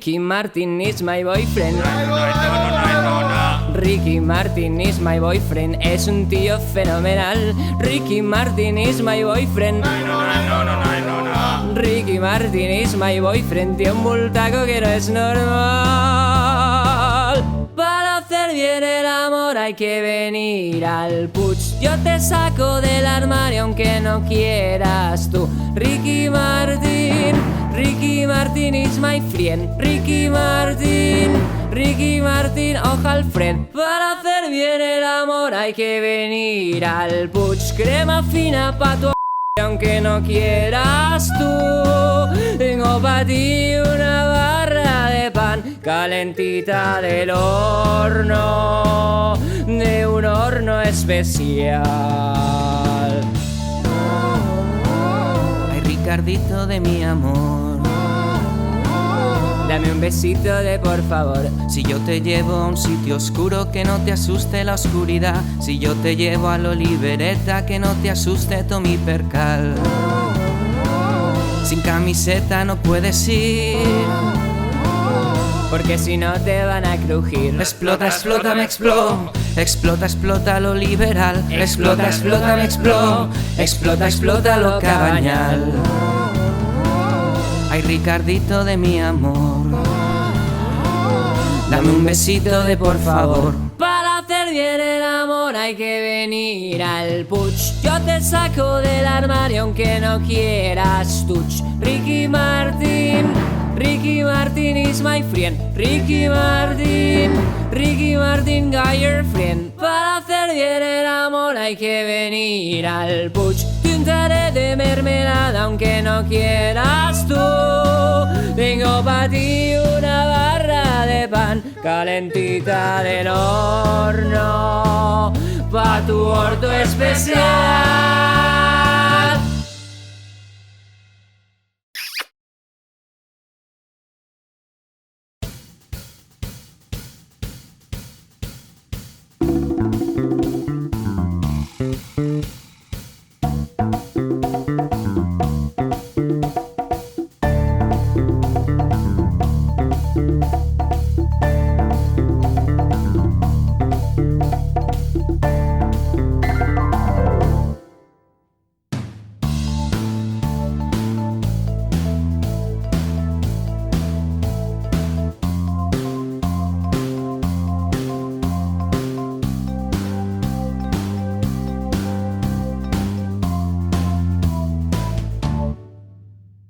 Ricky Martin is my boyfriend. Ricky Martin is my boyfriend. Es un tío fenomenal. Ricky Martin is my boyfriend. Ricky Martin is my boyfriend. Tiene un bultaco que no es normal. Para hacer bien el amor hay que venir al Puig. Yo te saco del armario aunque no quieras tú. Ricky Martin, Ricky Martin is my friend. Ricky Martin, ojalá friend. Para hacer bien el amor hay que venir al Puig. Crema fina pa' tu aunque no quieras tú. Tengo pa' ti una barra de pan calentita del horno, de un horno especial. Ay, Ricardito de mi amor, dame un besito de por favor. Si yo te llevo a un sitio oscuro, que no te asuste la oscuridad. Si yo te llevo a la Olivereta, que no te asuste Tommy Percal. Sin camiseta no puedes ir, porque si no te van a crujir. Explota, explota, me explo. Explota, explota lo liberal. Explota, explota, me explo. Explota, explota lo cabañal. Ay, Ricardito de mi amor, dame un besito de por favor. Para hacer bien el amor hay que venir al Puig. Yo te saco del armario aunque no quieras touch. Ricky Martin, Ricky Martin is my friend. Ricky Martin, got your friend. Para hacer bien el amor hay que venir al Puig. Pintaré de mermelada aunque no quieras tú. Tengo pa' ti una barra de pan calentita del horno, pa' tu orto especial.